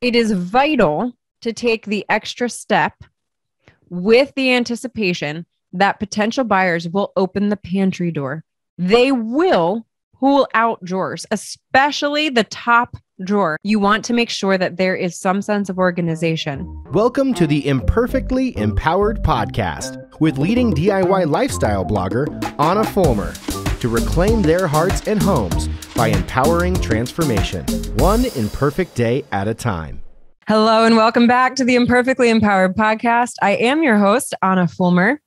It is vital to take the extra step with the anticipation that potential buyers will open the pantry door. They will pull out drawers, especially the top drawer. You want to make sure that there is some sense of organization. Welcome to the Imperfectly Empowered podcast with leading DIY lifestyle blogger Ahna Fulmer to reclaim their hearts and homes by empowering transformation, one imperfect day at a time. Hello and welcome back to the Imperfectly Empowered podcast. I am your host, Ahna Fulmer.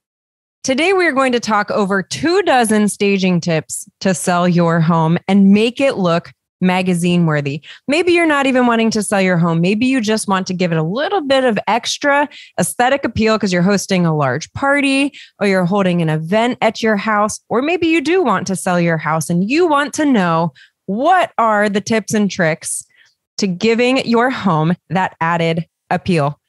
Today, we are going to talk over 24 staging tips to sell your home and make it look magazine worthy. Maybe you're not even wanting to sell your home. Maybe you just want to give it a little bit of extra aesthetic appeal because you're hosting a large party or you're holding an event at your house. Or maybe you do want to sell your house and you want to know what are the tips and tricks to giving your home that added appeal.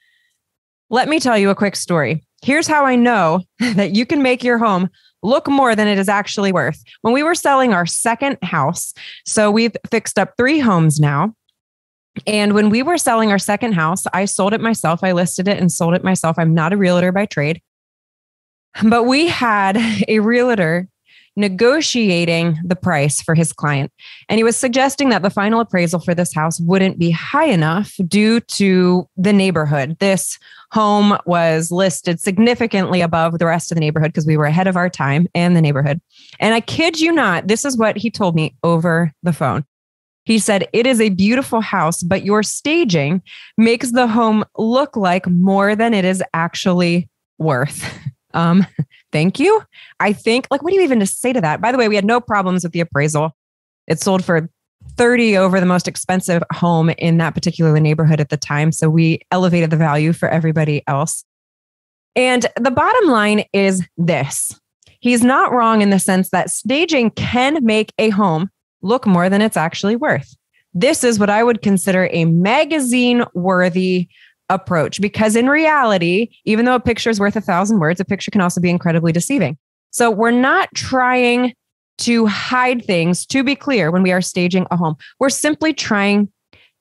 Let me tell you a quick story. Here's how I know that you can make your home look more than it is actually worth. When we were selling our second house, so we've fixed up 3 homes now. And when we were selling our second house, I sold it myself. I listed it and sold it myself. I'm not a realtor by trade, but we had a realtor negotiating the price for his client. And he was suggesting that the final appraisal for this house wouldn't be high enough due to the neighborhood. This home was listed significantly above the rest of the neighborhood because we were ahead of our time and the neighborhood. And I kid you not, this is what he told me over the phone. He said, "It is a beautiful house, but your staging makes the home look like more than it is actually worth." Thank you. I think, what do you even say to that? By the way, we had no problems with the appraisal. It sold for $30,000 over the most expensive home in that particular neighborhood at the time. So we elevated the value for everybody else. And the bottom line is this. He's not wrong in the sense that staging can make a home look more than it's actually worth. This is what I would consider a magazine-worthy approach, because in reality, even though a picture is worth 1,000 words, a picture can also be incredibly deceiving. So we're not trying to hide things, to be clear, when we are staging a home. We're simply trying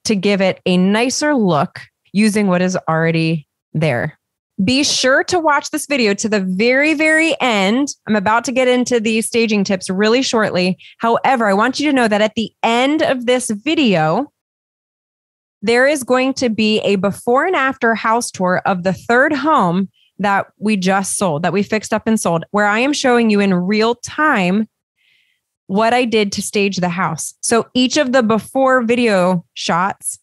to give it a nicer look using what is already there. Be sure to watch this video to the very, very end. I'm about to get into the staging tips really shortly. However, I want you to know that at the end of this video, there is going to be a before and after house tour of the 3rd home that we just sold, that we fixed up and sold, where I am showing you in real time what I did to stage the house. So each of the before video shots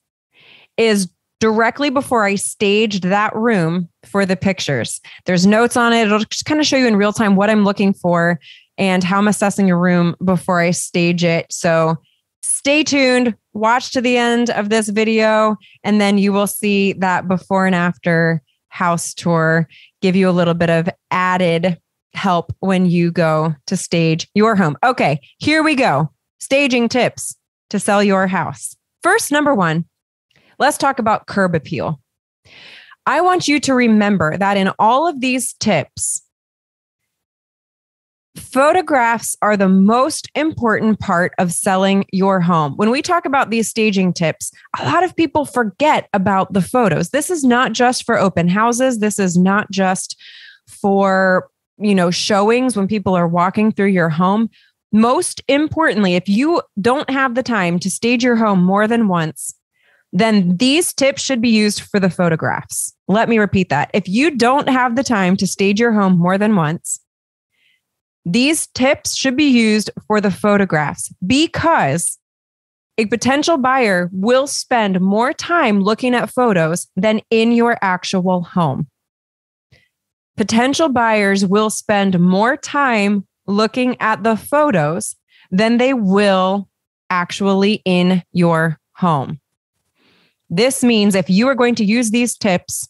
is directly before I staged that room for the pictures. There's notes on it. It'll just kind of show you in real time what I'm looking for and how I'm assessing a room before I stage it. So stay tuned, watch to the end of this video, and then you will see that before and after house tour, give you a little bit of added help when you go to stage your home. Okay, here we go. Staging tips to sell your house. First, number 1, let's talk about curb appeal. I want you to remember that in all of these tips, photographs are the most important part of selling your home. When we talk about these staging tips, a lot of people forget about the photos. This is not just for open houses. This is not just for, showings when people are walking through your home. Most importantly, if you don't have the time to stage your home more than once, then these tips should be used for the photographs. Let me repeat that. If you don't have the time to stage your home more than once, these tips should be used for the photographs, because a potential buyer will spend more time looking at photos than in your actual home. Potential buyers will spend more time looking at the photos than they will actually in your home. This means if you are going to use these tips,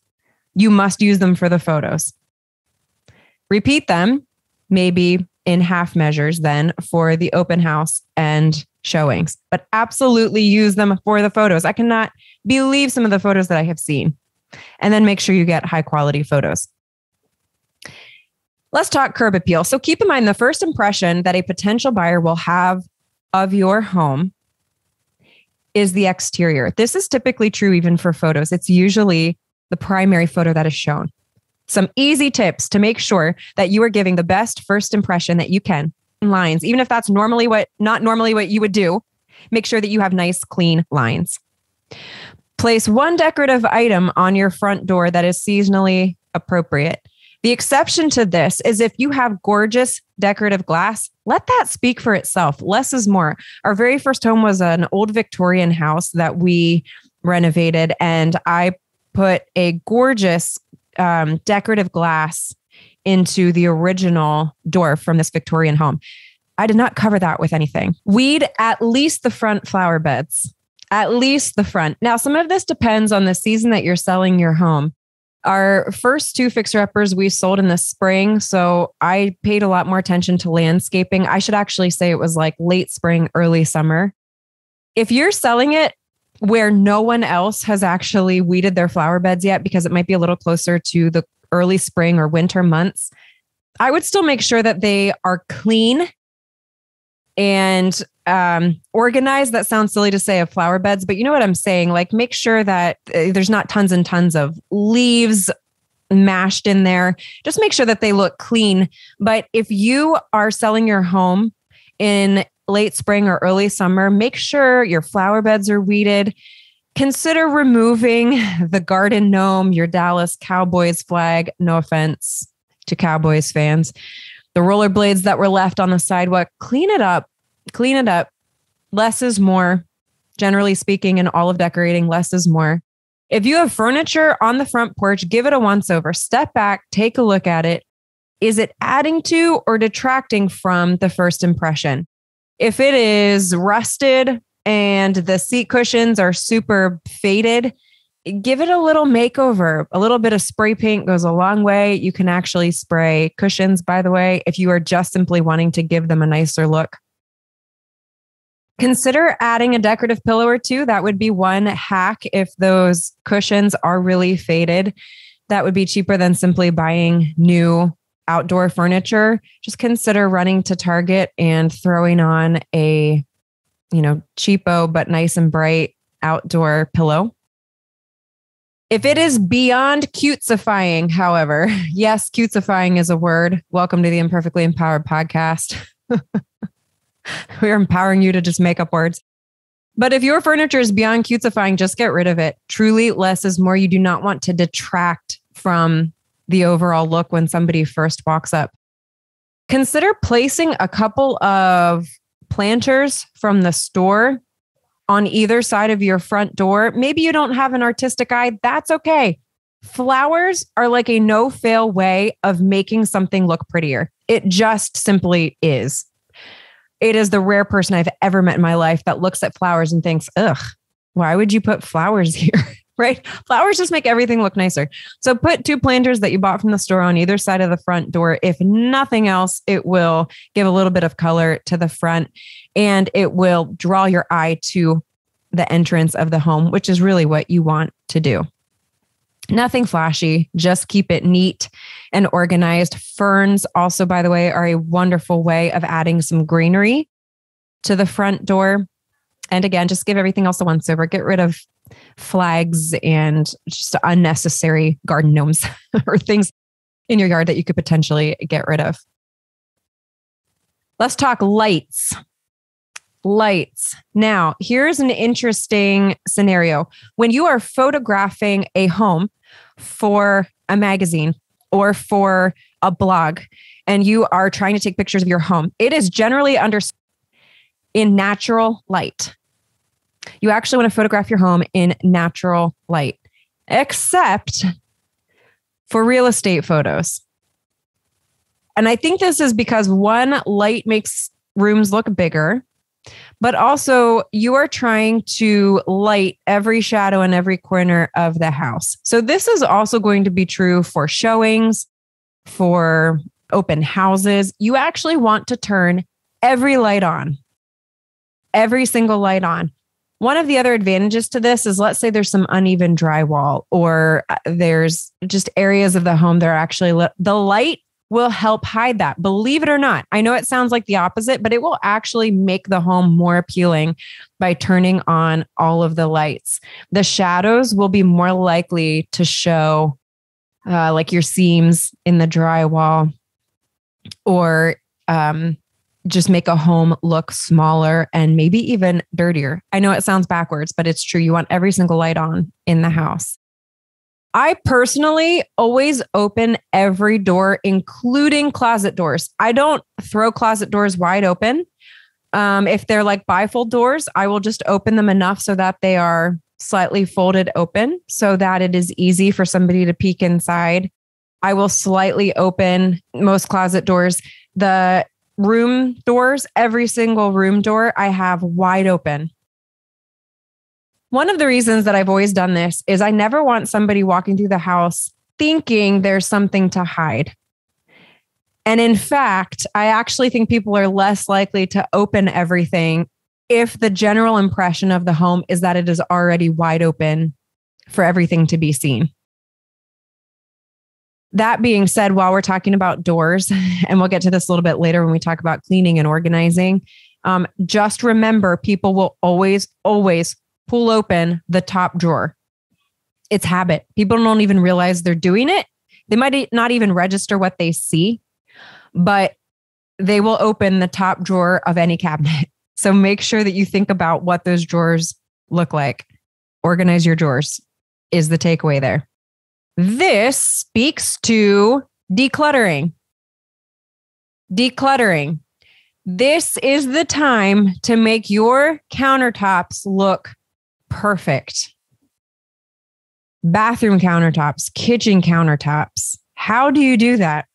you must use them for the photos. Repeat them, maybe in half measures then, for the open house and showings, but absolutely use them for the photos. I cannot believe some of the photos that I have seen. And then make sure you get high quality photos. Let's talk curb appeal. So keep in mind the first impression that a potential buyer will have of your home is the exterior. This is typically true even for photos. It's usually the primary photo that is shown. Some easy tips to make sure that you are giving the best first impression that you can. Lines, even if that's not normally what you would do, make sure that you have nice, clean lines. Place one decorative item on your front door that is seasonally appropriate. The exception to this is if you have gorgeous decorative glass, let that speak for itself. Less is more. Our very first home was an old Victorian house that we renovated, and I put a gorgeous decorative glass into the original door from this Victorian home. I did not cover that with anything. Weed at least the front flower beds, at least the front. Now, some of this depends on the season that you're selling your home. Our first two fixer-uppers we sold in the spring, so I paid a lot more attention to landscaping. I should actually say it was like late spring, early summer. If you're selling it where no one else has actually weeded their flower beds yet, because it might be a little closer to the early spring or winter months, I would still make sure that they are clean and organized. That sounds silly to say of flower beds, but you know what I'm saying? Like, make sure that there's not tons and tons of leaves mashed in there. Just make sure that they look clean. But if you are selling your home in late spring or early summer, make sure your flower beds are weeded. Consider removing the garden gnome, your Dallas Cowboys flag. No offense to Cowboys fans. The rollerblades that were left on the sidewalk, clean it up. Clean it up. Less is more. Generally speaking, in all of decorating, less is more. If you have furniture on the front porch, give it a once over. Step back, take a look at it. Is it adding to or detracting from the first impression? If it is rusted and the seat cushions are super faded, give it a little makeover. A little bit of spray paint goes a long way. You can actually spray cushions, by the way, if you are just simply wanting to give them a nicer look. Consider adding a decorative pillow or two. That would be one hack if those cushions are really faded. That would be cheaper than simply buying new outdoor furniture. Just consider running to Target and throwing on a, cheapo but nice and bright outdoor pillow. If it is beyond cutesifying, however, yes, cutesifying is a word. Welcome to the Imperfectly Empowered podcast. We're empowering you to just make up words. But if your furniture is beyond cutesifying, just get rid of it. Truly, less is more. You do not want to detract from the overall look when somebody first walks up. Consider placing a couple of planters from the store on either side of your front door. Maybe you don't have an artistic eye. That's okay. Flowers are like a no-fail way of making something look prettier. It just simply is. It is the rare person I've ever met in my life that looks at flowers and thinks, ugh, why would you put flowers here? Right? Flowers just make everything look nicer. So put two planters that you bought from the store on either side of the front door. If nothing else, it will give a little bit of color to the front and it will draw your eye to the entrance of the home, which is really what you want to do. Nothing flashy, just keep it neat and organized. Ferns also, by the way, are a wonderful way of adding some greenery to the front door. And again, just give everything else a once over. Get rid of flags and just unnecessary garden gnomes or things in your yard that you could potentially get rid of. Let's talk lights. Lights. Now, here's an interesting scenario. When you are photographing a home for a magazine or for a blog, and you are trying to take pictures of your home, it is generally understood in natural light. You actually want to photograph your home in natural light, except for real estate photos. And I think this is because one, light makes rooms look bigger, but also you are trying to light every shadow in every corner of the house. So this is also going to be true for showings, for open houses. You actually want to turn every light on, every single light on. One of the other advantages to this is, let's say there's some uneven drywall or there's just areas of the home that are actually lit. The light will help hide that. Believe it or not. I know it sounds like the opposite, but it will actually make the home more appealing by turning on all of the lights. The shadows will be more likely to show like your seams in the drywall, or just make a home look smaller and maybe even dirtier. I know it sounds backwards, but it's true. You want every single light on in the house. I personally always open every door, including closet doors. I don't throw closet doors wide open. If they're like bifold doors, I will just open them enough so that they are slightly folded open so that it is easy for somebody to peek inside. I will slightly open most closet doors. The room doors, every single room door I have wide open. One of the reasons that I've always done this is I never want somebody walking through the house thinking there's something to hide. And in fact, I actually think people are less likely to open everything if the general impression of the home is that it is already wide open for everything to be seen. That being said, while we're talking about doors, and we'll get to this a little bit later when we talk about cleaning and organizing, just remember people will always pull open the top drawer. It's habit. People don't even realize they're doing it. They might not even register what they see, but they will open the top drawer of any cabinet. So make sure that you think about what those drawers look like. Organize your drawers is the takeaway there. This speaks to decluttering. Decluttering. This is the time to make your countertops look perfect. Bathroom countertops, kitchen countertops. How do you do that?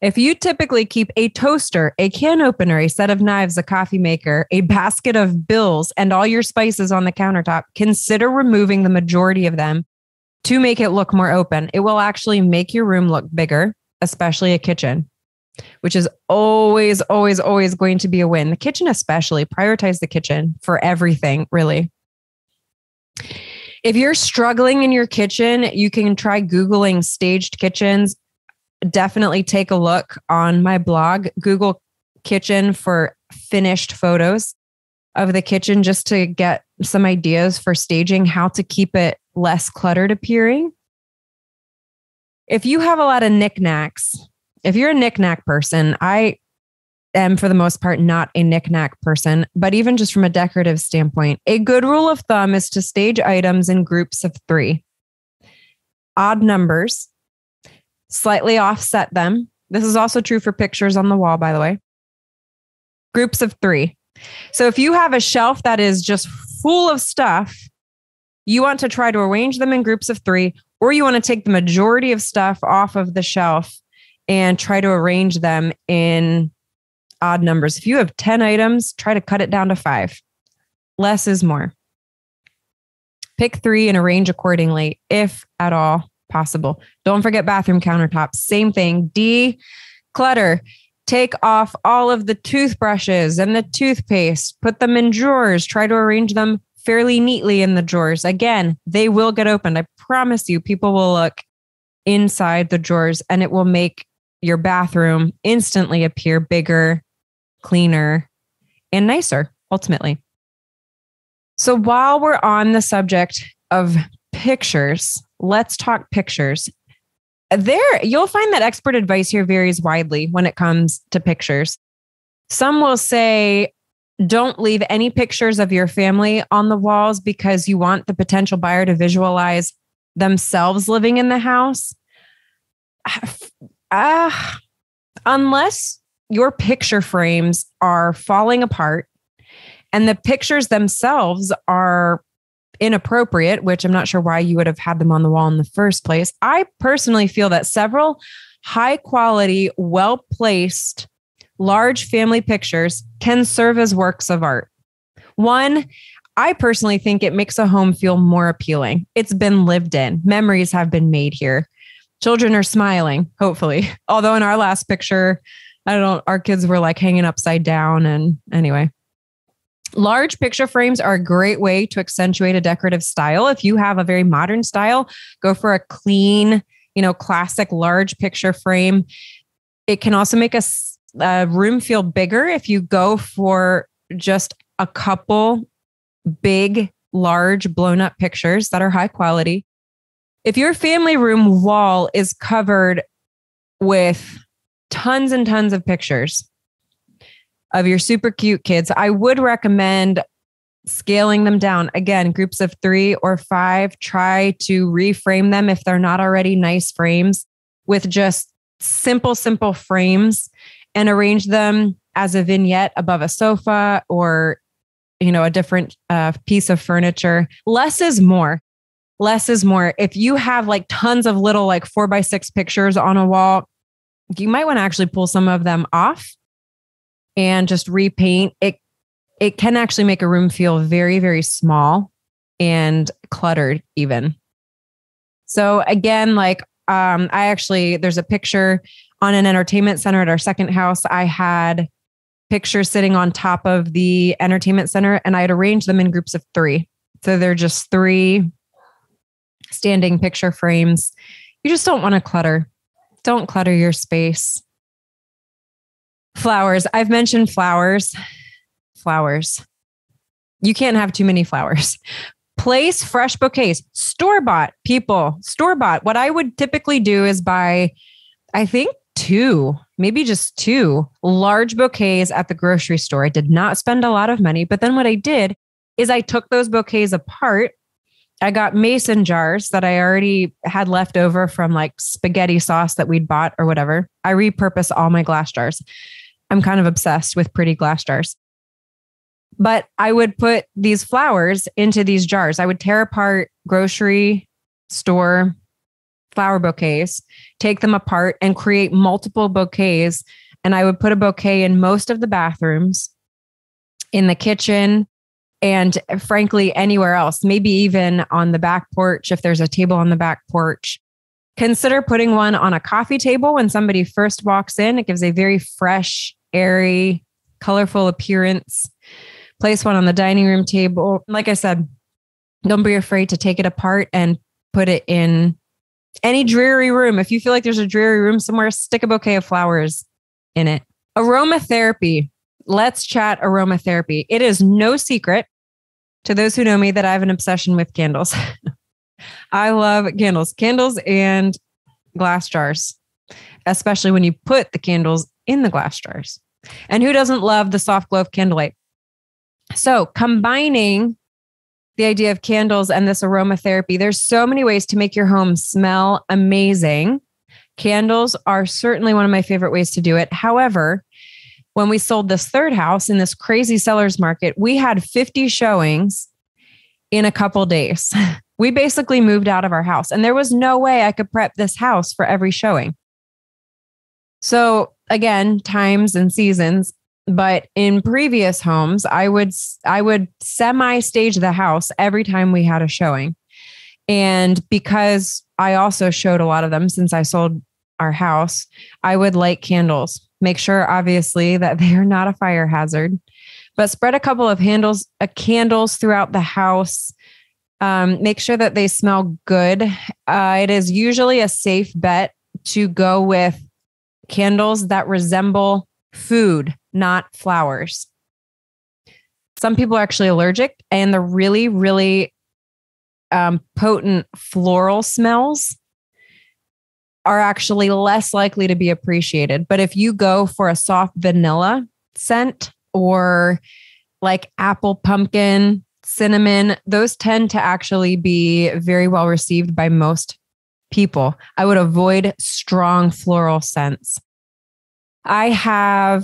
If you typically keep a toaster, a can opener, a set of knives, a coffee maker, a basket of bills, and all your spices on the countertop, consider removing the majority of them to make it look more open. It will actually make your room look bigger, especially a kitchen, which is always going to be a win. The kitchen especially, prioritize the kitchen for everything, really. If you're struggling in your kitchen, you can try Googling staged kitchens. Definitely take a look on my blog, Google kitchen for finished photos of the kitchen just to get some ideas for staging, how to keep it less cluttered appearing. If you have a lot of knickknacks, if you're a knickknack person, I am for the most part not a knickknack person, but even just from a decorative standpoint, a good rule of thumb is to stage items in groups of 3. Odd numbers, slightly offset them. This is also true for pictures on the wall, by the way. Groups of 3. So if you have a shelf that is just full of stuff, you want to try to arrange them in groups of 3, or you want to take the majority of stuff off of the shelf and try to arrange them in odd numbers. If you have 10 items, try to cut it down to 5. Less is more. Pick 3 and arrange accordingly, if at all possible. Don't forget bathroom countertops. Same thing. Declutter. Take off all of the toothbrushes and the toothpaste. Put them in drawers. Try to arrange them fairly neatly in the drawers. Again, they will get opened. I promise you, people will look inside the drawers and it will make your bathroom instantly appear bigger, cleaner, and nicer, ultimately. So while we're on the subject of pictures, let's talk pictures. You'll find that expert advice here varies widely when it comes to pictures. Some will say, don't leave any pictures of your family on the walls because you want the potential buyer to visualize themselves living in the house. Unless your picture frames are falling apart and the pictures themselves are inappropriate, which I'm not sure why you would have had them on the wall in the first place. I personally feel that several high quality, well-placed, large family pictures can serve as works of art. One, I personally think it makes a home feel more appealing. It's been lived in. Memories have been made here. Children are smiling, hopefully. Although in our last picture, our kids were like hanging upside down. And anyway, large picture frames are a great way to accentuate a decorative style. If you have a very modern style, go for a clean, classic large picture frame. It can also make a room feel bigger if you go for just a couple big, large, blown up pictures that are high quality. If your family room wall is covered with tons and tons of pictures of your super cute kids, I would recommend scaling them down. Again, groups of 3 or 5, try to reframe them if they're not already nice frames with just simple frames, and arrange them as a vignette above a sofa or, a different piece of furniture. Less is more. Less is more. If you have like tons of little like 4x6 pictures on a wall, you might want to actually pull some of them off and just repaint. It can actually make a room feel very, very small and cluttered even. So again, there's a picture on an entertainment center at our second house. I had pictures sitting on top of the entertainment center, and I had arranged them in groups of 3. So they're just 3 standing picture frames. You just don't want to clutter. Don't clutter your space. Flowers. I've mentioned flowers. Flowers. You can't have too many flowers. Place fresh bouquets. Store-bought, people. Store-bought. What I would typically do is buy, I think, 2, maybe just 2 large bouquets at the grocery store. I did not spend a lot of money, but then what I did is I took those bouquets apart. I got mason jars that I already had left over from like spaghetti sauce that we'd bought or whatever. I repurpose all my glass jars. I'm kind of obsessed with pretty glass jars. But I would put these flowers into these jars. I would tear apart grocery store flower bouquets, take them apart and create multiple bouquets. And I would put a bouquet in most of the bathrooms, in the kitchen, and frankly, anywhere else, maybe even on the back porch. If there's a table on the back porch, consider putting one on a coffee table when somebody first walks in. It gives a very fresh, airy, colorful appearance. Place one on the dining room table. Like I said, don't be afraid to take it apart and put it in any dreary room. If you feel like there's a dreary room somewhere, stick a bouquet of flowers in it. Aromatherapy. Let's chat aromatherapy. It is no secret to those who know me that I have an obsession with candles. I love candles and glass jars, especially when you put the candles in the glass jars. And who doesn't love the soft glow of candlelight? So combining the idea of candles and this aromatherapy, there's so many ways to make your home smell amazing. Candles are certainly one of my favorite ways to do it. However, when we sold this third house in this crazy seller's market, we had 50 showings in a couple days. We basically moved out of our house, and there was no way I could prep this house for every showing. So again, times and seasons. But in previous homes, I would semi-stage the house every time we had a showing. And because I also showed a lot of them since I sold our house, I would light candles. Make sure, obviously, that they are not a fire hazard. But spread a couple of candles throughout the house. Make sure that they smell good. It is usually a safe bet to go with candles that resemble food, not flowers. Some people are actually allergic, and the really, really potent floral smells are actually less likely to be appreciated. But if you go for a soft vanilla scent or like apple, pumpkin, cinnamon, those tend to actually be very well received by most people. I would avoid strong floral scents. I have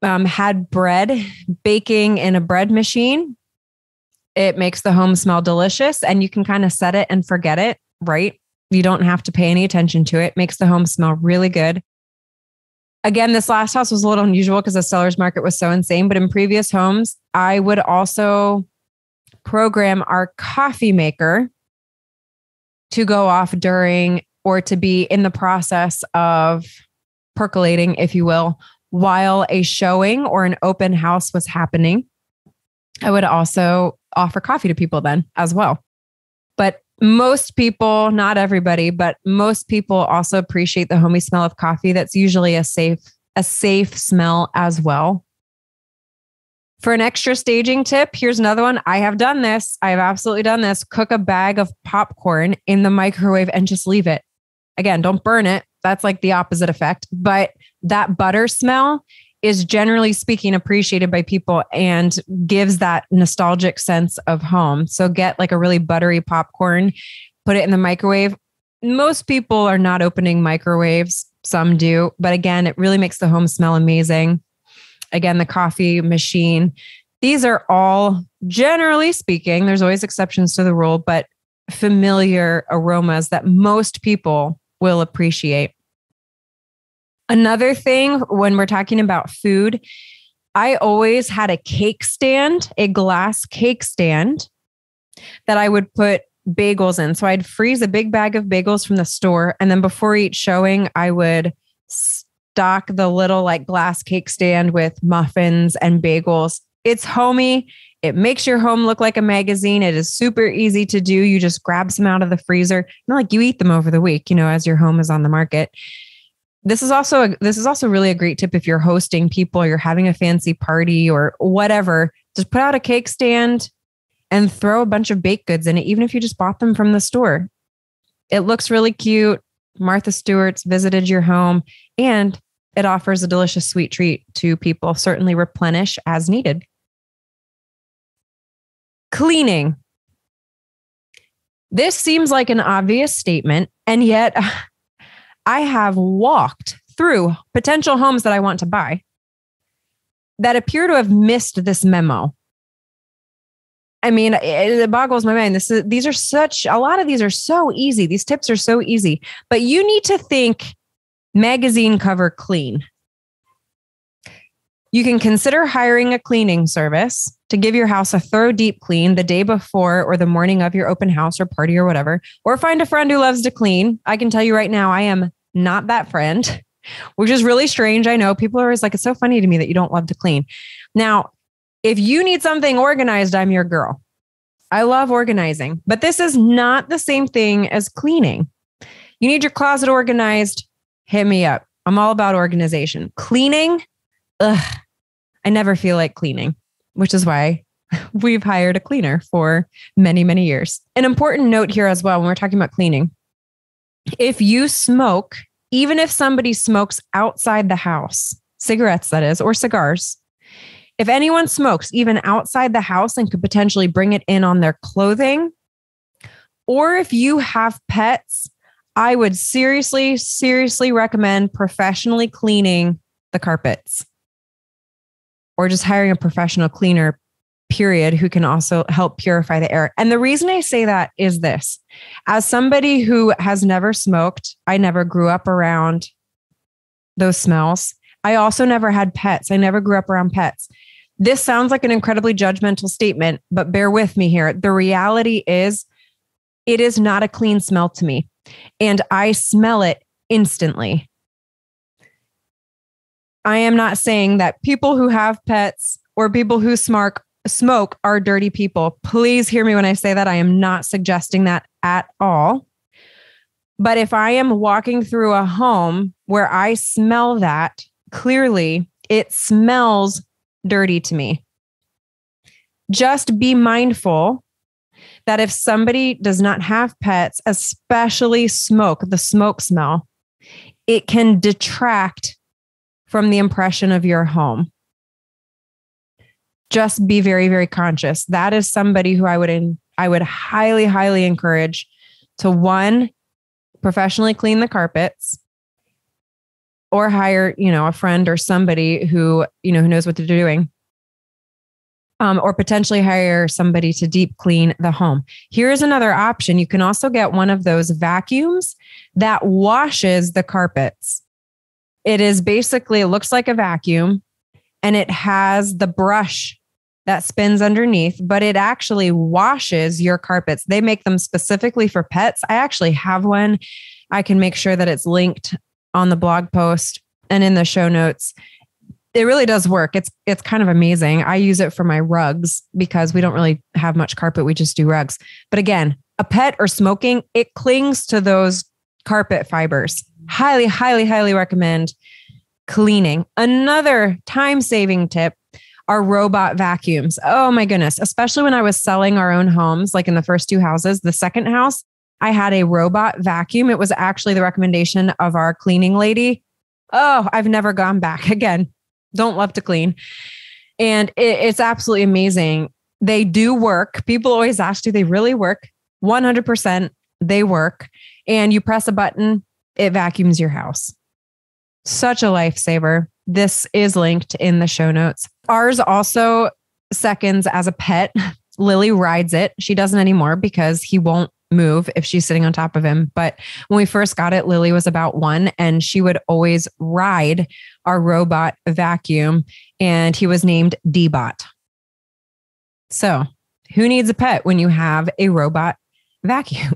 had bread baking in a bread machine. It makes the home smell delicious, and you can kind of set it and forget it, right? You don't have to pay any attention to it. Makes the home smell really good. Again, this last house was a little unusual because the seller's market was so insane. But in previous homes, I would also program our coffee maker to go off during, or to be in the process of percolating, if you will, while a showing or an open house was happening. I would also offer coffee to people then as well. But Most people, not everybody, but most people also appreciate the homey smell of coffee. That's usually a safe smell as well. For an extra staging tip, here's another one. I have done this. I have absolutely done this. Cook a bag of popcorn in the microwave and just leave it. Again, don't burn it. That's like the opposite effect. But that butter smell is generally speaking appreciated by people and gives that nostalgic sense of home. So get like a really buttery popcorn, put it in the microwave. Most people are not opening microwaves. Some do. But again, it really makes the home smell amazing. Again, the coffee machine. These are all, generally speaking, there's always exceptions to the rule, but familiar aromas that most people will appreciate. Another thing when we're talking about food, I always had a cake stand, a glass cake stand that I would put bagels in. So I'd freeze a big bag of bagels from the store. And then before each showing, I would stock the little like glass cake stand with muffins and bagels. It's homey. It makes your home look like a magazine. It is super easy to do. You just grab some out of the freezer. Not like you eat them over the week, as your home is on the market. This is also really a great tip if you're hosting people, or you're having a fancy party or whatever. Just put out a cake stand and throw a bunch of baked goods in it, even if you just bought them from the store. It looks really cute. Martha Stewart's visited your home, and it offers a delicious sweet treat to people. Certainly replenish as needed. Cleaning. This seems like an obvious statement, and yet I have walked through potential homes that I want to buy that appear to have missed this memo. I mean, it boggles my mind. A lot of these are so easy. These tips are so easy, but you need to think magazine cover clean. You can consider hiring a cleaning service to give your house a thorough deep clean the day before or the morning of your open house or party or whatever, or find a friend who loves to clean. I can tell you right now, I am not that friend, which is really strange. I know people are always like, it's so funny to me that you don't love to clean. Now, if you need something organized, I'm your girl. I love organizing, but this is not the same thing as cleaning. You need your closet organized. Hit me up. I'm all about organization. Cleaning, I never feel like cleaning, which is why we've hired a cleaner for many, many years. An important note here as well, when we're talking about cleaning, if you smoke, even if somebody smokes outside the house, cigarettes that is, or cigars, if anyone smokes even outside the house and could potentially bring it in on their clothing, or if you have pets, I would seriously, seriously recommend professionally cleaning the carpets, or just hiring a professional cleaner, period, who can also help purify the air. And the reason I say that is this. As somebody who has never smoked, I never grew up around those smells. I also never had pets. I never grew up around pets. This sounds like an incredibly judgmental statement, but bear with me here. The reality is, it is not a clean smell to me, and I smell it instantly. I am not saying that people who have pets or people who smoke are dirty people. Please hear me when I say that. I am not suggesting that at all. But if I am walking through a home where I smell that, clearly it smells dirty to me. Just be mindful that if somebody does not have pets, especially the smoke smell, it can detract from the impression of your home. Just be very, very conscious. That is somebody who I would highly, highly encourage to, one, professionally clean the carpets, or hire, a friend or somebody who knows what they're doing. Or potentially hire somebody to deep clean the home. Here's another option. You can also get one of those vacuums that washes the carpets. It looks like a vacuum, and it has the brush that spins underneath, but it actually washes your carpets. They make them specifically for pets. I actually have one. I can make sure that it's linked on the blog post and in the show notes. It really does work. It's kind of amazing. I use it for my rugs because we don't really have much carpet. We just do rugs. But again, a pet or smoking, it clings to those carpet fibers. Highly, highly, highly recommend cleaning. Another time-saving tip are robot vacuums. Oh my goodness. Especially when I was selling our own homes, like in the first 2 houses, the second house, I had a robot vacuum. It was actually the recommendation of our cleaning lady. Oh, I've never gone back. Again, don't love to clean. And it's absolutely amazing. They do work. People always ask, do they really work? 100% they work. And you press a button, it vacuums your house. Such a lifesaver. This is linked in the show notes. Ours also seconds as a pet. Lily rides it. She doesn't anymore because he won't move if she's sitting on top of him. But when we first got it, Lily was about 1 and she would always ride our robot vacuum, and he was named D-Bot. So who needs a pet when you have a robot vacuum?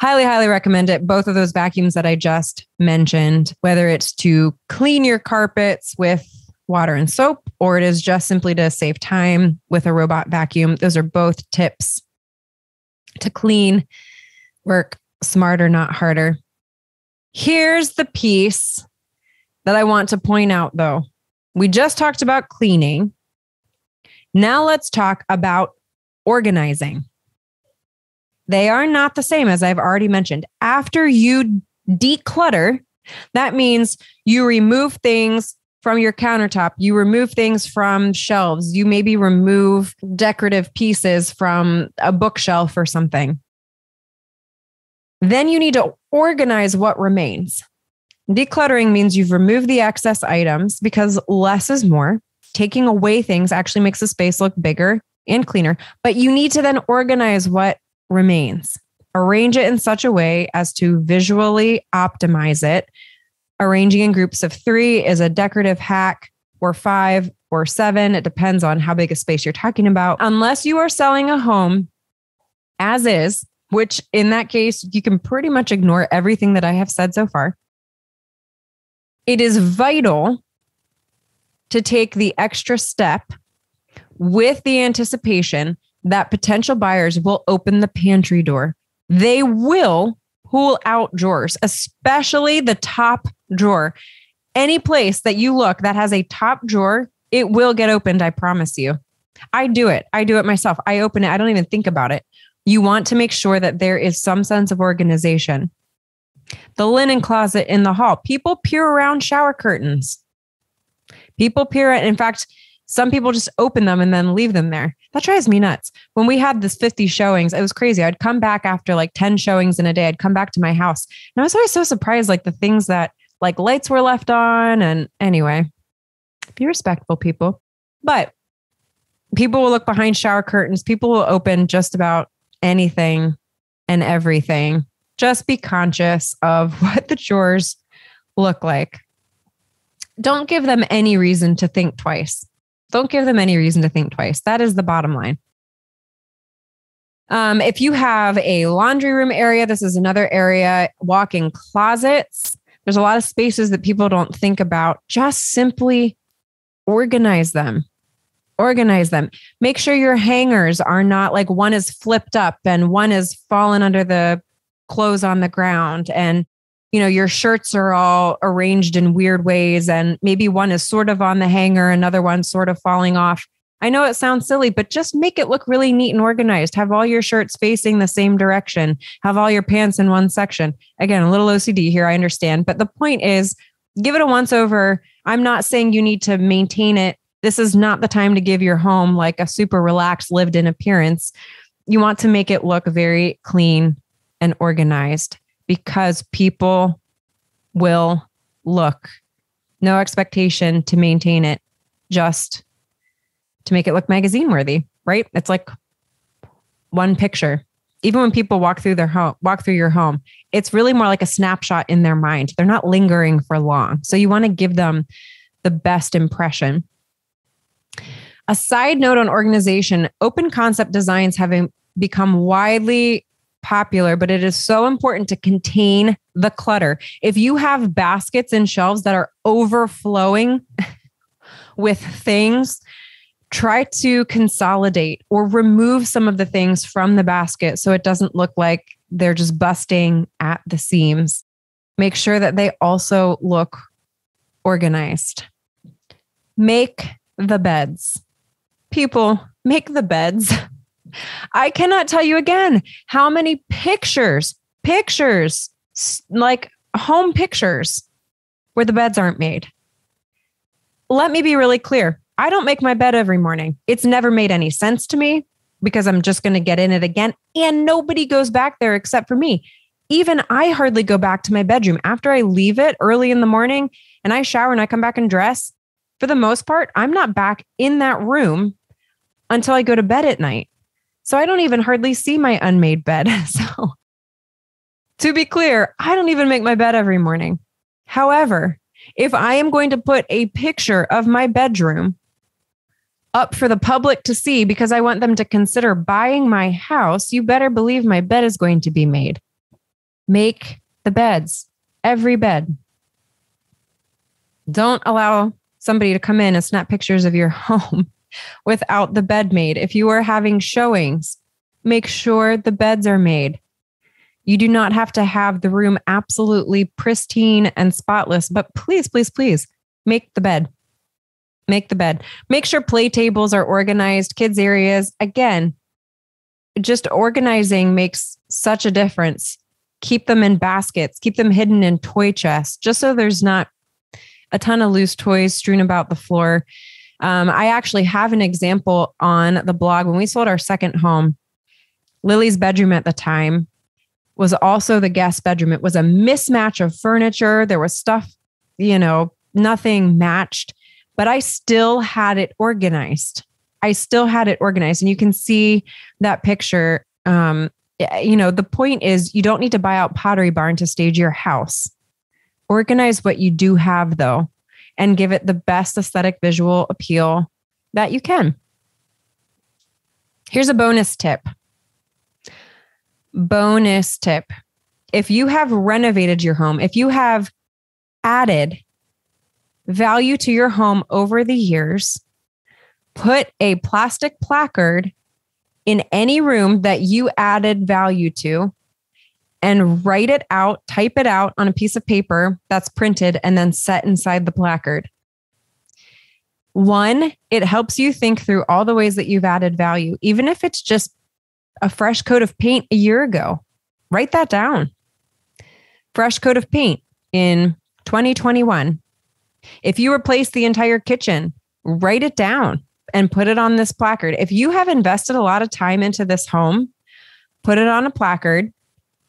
Highly, highly recommend it. Both of those vacuums that I just mentioned, whether it's to clean your carpets with water and soap, or it is just simply to save time with a robot vacuum. Those are both tips to clean, work smarter, not harder. Here's the piece that I want to point out, though. We just talked about cleaning. Now let's talk about organizing. They are not the same, as I've already mentioned. After you declutter, that means you remove things from your countertop. You remove things from shelves. You maybe remove decorative pieces from a bookshelf or something. Then you need to organize what remains. Decluttering means you've removed the excess items because less is more. Taking away things actually makes the space look bigger and cleaner, but you need to then organize what remains. Arrange it in such a way as to visually optimize it. Arranging in groups of 3 is a decorative hack, or 5 or 7. It depends on how big a space you're talking about. Unless you are selling a home as is, which in that case, you can pretty much ignore everything that I have said so far. It is vital to take the extra step with the anticipation that potential buyers will open the pantry door. They will pull out drawers, especially the top drawer. Any place that you look that has a top drawer, it will get opened, I promise you. I do it. I do it myself. I open it. I don't even think about it. You want to make sure that there is some sense of organization. The linen closet in the hall. People peer around shower curtains. People peer, in fact, some people just open them and then leave them there. That drives me nuts. When we had this 50 showings, it was crazy. I'd come back after like 10 showings in a day. I'd come back to my house. And I was always so surprised, like the things that like lights were left on. And anyway, be respectful, people. But people will look behind shower curtains. People will open just about anything and everything. Just be conscious of what the drawers look like. Don't give them any reason to think twice. Don't give them any reason to think twice. That is the bottom line. If you have a laundry room area, this is another area. Walk-in closets. There's a lot of spaces that people don't think about. Just simply organize them. Organize them. Make sure your hangers are not like one is flipped up and one is fallen under the clothes on the ground. And, you know, your shirts are all arranged in weird ways. And maybe one is sort of on the hanger, another one sort of falling off. I know it sounds silly, but just make it look really neat and organized. Have all your shirts facing the same direction. Have all your pants in one section. Again, a little OCD here, I understand. But the point is, give it a once over. I'm not saying you need to maintain it. This is not the time to give your home like a super relaxed, lived-in appearance. You want to make it look very clean and organized because people will look. No expectation to maintain it, just to make it look magazine worthy, right? It's like one picture. Even when people walk through your home, it's really more like a snapshot in their mind. They're not lingering for long. So you want to give them the best impression. A side note on organization, open concept designs have become widely popular, but it is so important to contain the clutter. If you have baskets and shelves that are overflowing, with things, try to consolidate or remove some of the things from the basket so it doesn't look like they're just busting at the seams. Make sure that they also look organized. Make the beds. People, make the beds. I cannot tell you again how many pictures, like home pictures where the beds aren't made. Let me be really clear. I don't make my bed every morning. It's never made any sense to me because I'm just going to get in it again. And nobody goes back there except for me. Even I hardly go back to my bedroom after I leave it early in the morning and I shower and I come back and dress. For the most part, I'm not back in that room until I go to bed at night. So I don't even hardly see my unmade bed. So to be clear, I don't even make my bed every morning. However, if I am going to put a picture of my bedroom up for the public to see because I want them to consider buying my house, you better believe my bed is going to be made. Make the beds, every bed. Don't allow somebody to come in and snap pictures of your home without the bed made. If you are having showings, make sure the beds are made. You do not have to have the room absolutely pristine and spotless, but please, please, please make the bed. Make the bed. Make sure play tables are organized, kids areas. Again, just organizing makes such a difference. Keep them in baskets, keep them hidden in toy chests, just so there's not a ton of loose toys strewn about the floor. I actually have an example on the blog. When we sold our second home, Lily's bedroom at the time was also the guest bedroom. It was a mismatch of furniture. There was stuff, nothing matched, but I still had it organized. And you can see that picture. The point is you don't need to buy out Pottery Barn to stage your house. Organize what you do have though, and give it the best aesthetic visual appeal that you can. Here's a bonus tip. If you have renovated your home, if you have added value to your home over the years, put a plastic placard in any room that you added value to and write it out, type it out on a piece of paper that's printed and then set inside the placard. One, it helps you think through all the ways that you've added value, even if it's just a fresh coat of paint a year ago. Write that down. Fresh coat of paint in 2021. If you replace the entire kitchen, write it down and put it on this placard. If you have invested a lot of time into this home, put it on a placard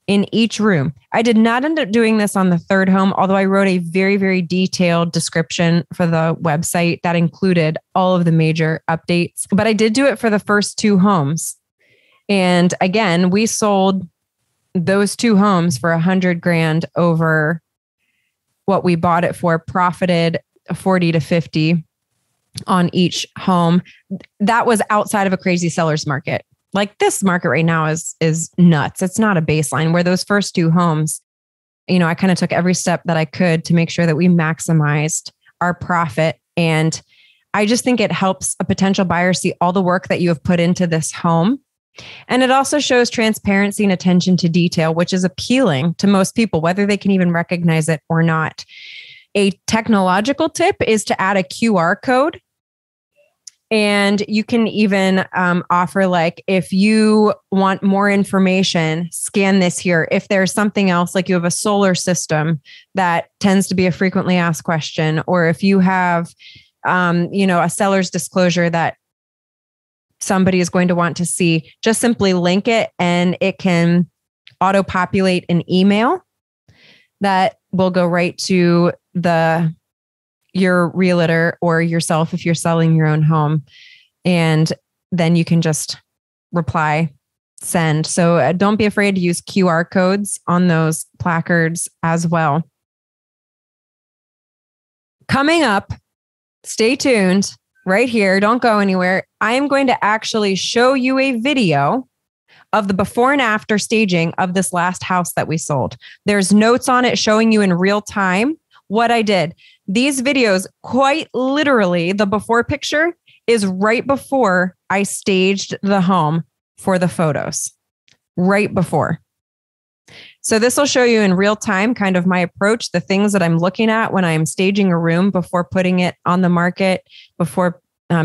in each room. I did not end up doing this on the third home, although I wrote a very, very detailed description for the website that included all of the major updates. But I did do it for the first two homes. And again, we sold those two homes for $100,000 over what we bought it for, profited 40 to 50 on each home. That was outside of a crazy seller's market. Like this market right now is nuts. It's not a baseline. Where those first two homes, I kind of took every step that I could to make sure that we maximized our profit. And I just think it helps a potential buyer see all the work that you have put into this home. And it also shows transparency and attention to detail, which is appealing to most people, whether they can even recognize it or not. A technological tip is to add a QR code. And you can even offer, like, if you want more information, scan this here. If there's something else, like you have a solar system that tends to be a frequently asked question, or if you have, a seller's disclosure that somebody is going to want to see, just simply link it and it can auto-populate an email that will go right to your realtor or yourself if you're selling your own home. And then you can just reply, send. So don't be afraid to use QR codes on those placards as well. Coming up, stay tuned right here. Don't go anywhere. I am going to actually show you a video of the before and after staging of this last house that we sold. There's notes on it showing you in real time what I did. These videos, quite literally, the before picture is right before I staged the home for the photos, right before. So this will show you in real time kind of my approach, the things that I'm looking at when I'm staging a room before putting it on the market, before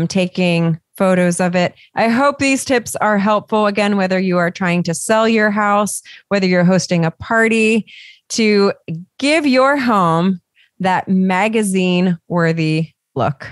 taking photos of it. I hope these tips are helpful. Again, whether you are trying to sell your house, whether you're hosting a party, to give your home that magazine-worthy look.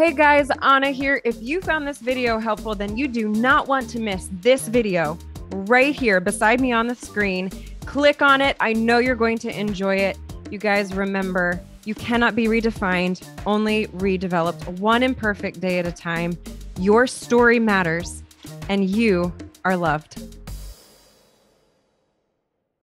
Hey guys, Ahna here. If you found this video helpful, then you do not want to miss this video right here beside me on the screen. Click on it. I know you're going to enjoy it. You guys remember, you cannot be redefined, only redeveloped, one imperfect day at a time. Your story matters, and you are loved.